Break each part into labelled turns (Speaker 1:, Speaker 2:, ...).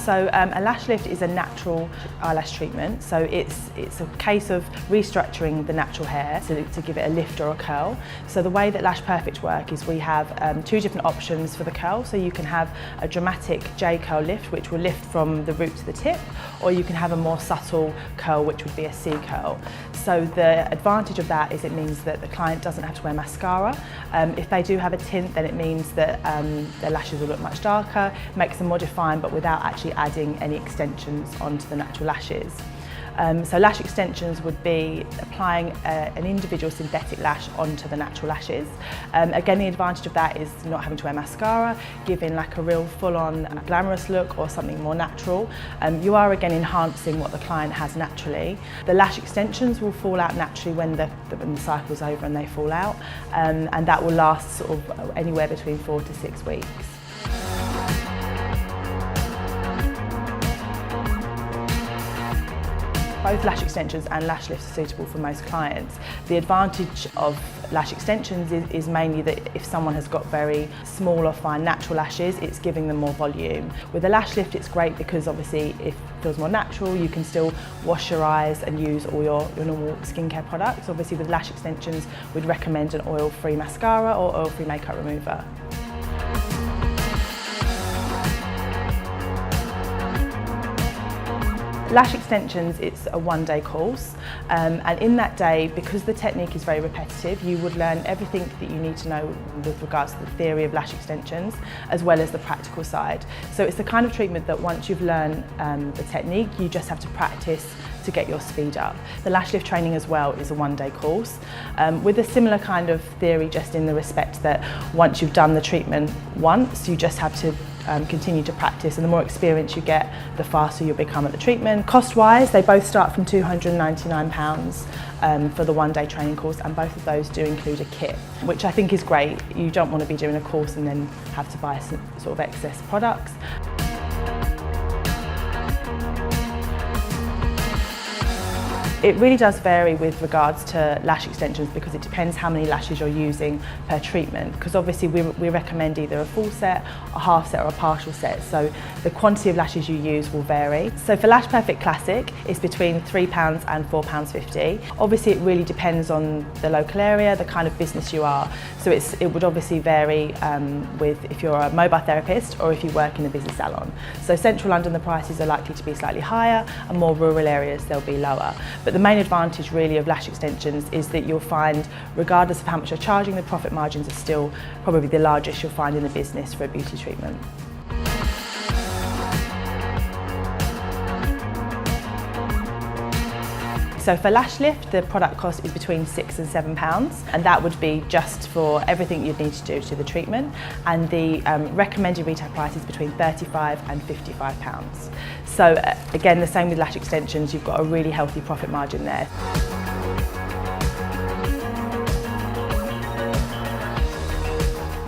Speaker 1: So a lash lift is a natural eyelash treatment. So it's a case of restructuring the natural hair to give it a lift or a curl. So the way that Lash Perfect work is we have two different options for the curl. So you can have a dramatic J curl lift, which will lift from the root to the tip, or you can have a more subtle curl, which would be a C curl. So the advantage of that is it means that the client doesn't have to wear mascara. If they do have a tint, then it means that their lashes will look much darker, makes them more defined, but without actually adding any extensions onto the natural lashes. So lash extensions would be applying an individual synthetic lash onto the natural lashes. Again, the advantage of that is not having to wear mascara, giving like a real full-on glamorous look or something more natural. You are again enhancing what the client has naturally. The lash extensions will fall out naturally when the cycle's over and they fall out, and that will last sort of anywhere between 4 to 6 weeks. Both lash extensions and lash lifts are suitable for most clients. The advantage of lash extensions is mainly that if someone has got very small or fine natural lashes, it's giving them more volume. With a lash lift, it's great because obviously if it feels more natural, you can still wash your eyes and use all your normal skincare products. Obviously with lash extensions, we'd recommend an oil-free mascara or oil-free makeup remover. Lash extensions, it's a one-day course, and in that day, because the technique is very repetitive, you would learn everything that you need to know with regards to the theory of lash extensions, as well as the practical side. So it's the kind of treatment that once you've learned the technique, you just have to practice to get your speed up. The lash lift training as well is a one-day course, with a similar kind of theory, just in the respect that once you've done the treatment once, you just have to continue to practice, and the more experience you get, the faster you'll become at the treatment. Cost-wise, they both start from £299 for the one-day training course, and both of those do include a kit, which I think is great. You don't want to be doing a course and then have to buy some sort of excess products. It really does vary with regards to lash extensions because it depends how many lashes you're using per treatment, because obviously we recommend either a full set, a half set or a partial set, so the quantity of lashes you use will vary. So for Lash Perfect Classic, it's between £3 and £4.50. Obviously it really depends on the local area, the kind of business you are, so it would obviously vary with if you're a mobile therapist or if you work in a business salon. So central London the prices are likely to be slightly higher, and more rural areas they'll be lower. But the main advantage really of lash extensions is that you'll find, regardless of how much you're charging, the profit margins are still probably the largest you'll find in the business for a beauty treatment. So for lash lift, the product cost is between £6 and £7, and that would be just for everything you'd need to do to the treatment, and the recommended retail price is between £35 and £55. So again, the same with lash extensions, you've got a really healthy profit margin there.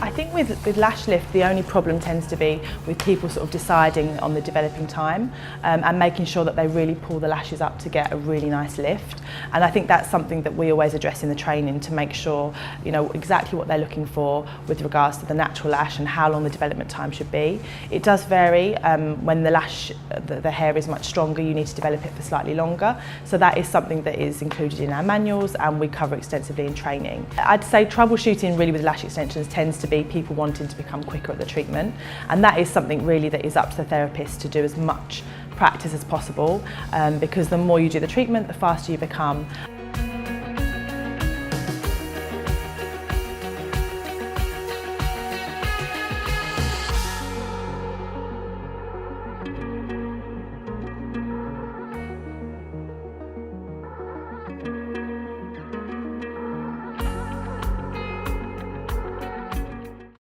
Speaker 1: I think with lash lift, the only problem tends to be with people sort of deciding on the developing time and making sure that they really pull the lashes up to get a really nice lift. And I think that's something that we always address in the training, to make sure you know exactly what they're looking for with regards to the natural lash and how long the development time should be. It does vary. When the hair is much stronger, you need to develop it for slightly longer. So that is something that is included in our manuals and we cover extensively in training. I'd say troubleshooting really with lash extensions tends to be people wanting to become quicker at the treatment, and that is something really that is up to the therapist to do as much practice as possible, because the more you do the treatment, the faster you become.